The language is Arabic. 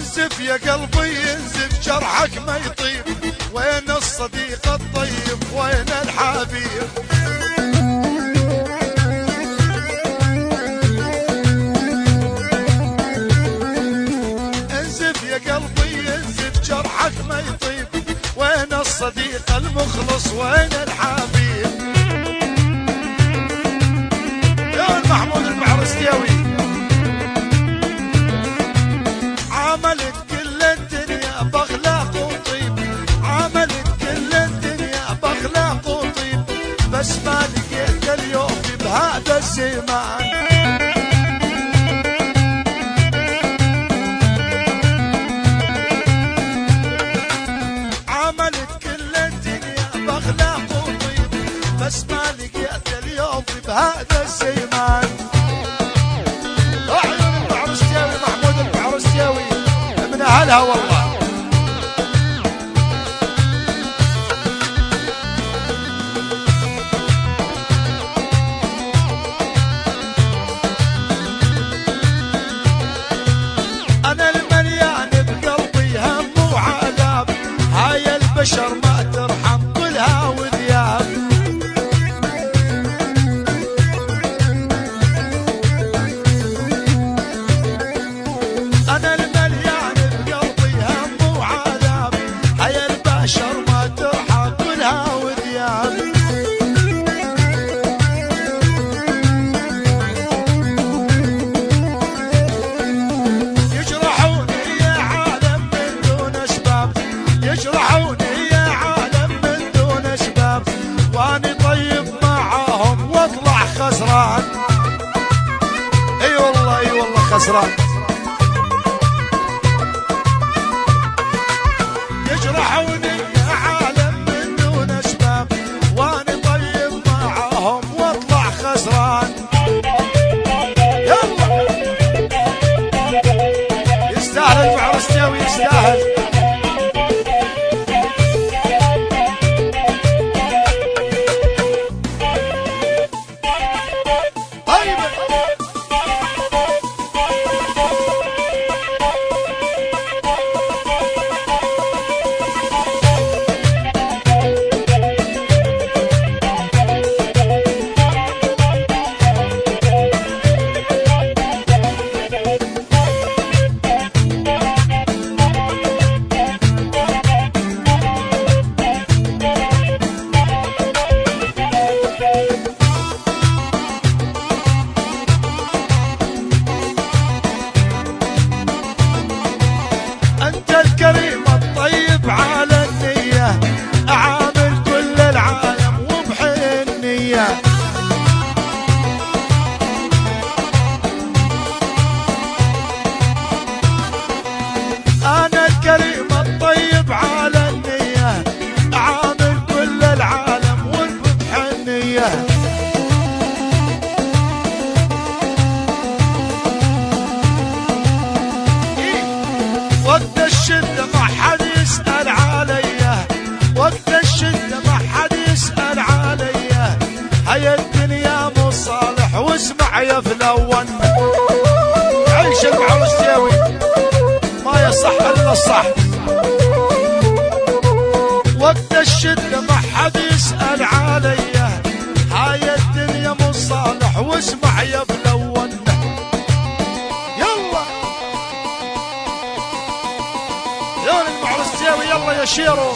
انزف يا قلبي انزف جرحك ما يطيب، وين الصديق الطيب وين الحبيب؟ انزف يا قلبي انزف جرحك ما يطيب، وين الصديق المخلص وين الحبيب؟ يا محمود البحرستيوي عملت كل الدنيا باخلاق وطيب، عملت كل الدنيا باخلاق وطيب، بس ما لقيت اليوم بهذا الزمان. عملت كل الدنيا باخلاق وطيب، بس ما لقيت اليوم بهذا الزمان. عيون البحرستيوي محمود البحرستيوي من اهلها والله. انا المليان بقلبي هم وعذاب، هاي البشر ما ترحم كلها وذياب. انا المليان بقلبي هم وعذاب، هاي البشر ما ترحم كلها وذياب. يجرحوني يا عالم من دون اسباب، يجرحوني يا عالم من دون اسباب، واني طيب معاهم واطلع خسران. اي والله اي والله خسران. يجرحوني يا عالم من دون اسباب، واني طيب معاهم واطلع خسران. يلا يستاهل البحرستيوي يستاهل. طيب انت الكريم الطيب على النية، اعامل كل العالم وبحنية. انا الكريم الطيب على النية، اعامل كل العالم وبحنية. وقت الشدة ما حد يسأل عليا، وقت الشدة ما حد يسأل عليا، هيا الدنيا مو صالح واسمع يا فلون. عيش البحرستيوي ما يصح الا الصح. وقت الشدة ما حد يسأل عليا، هاي الدنيا مو صالح واسمع يا فلون. يلا يا البحرستيوي يلا يا شيرو.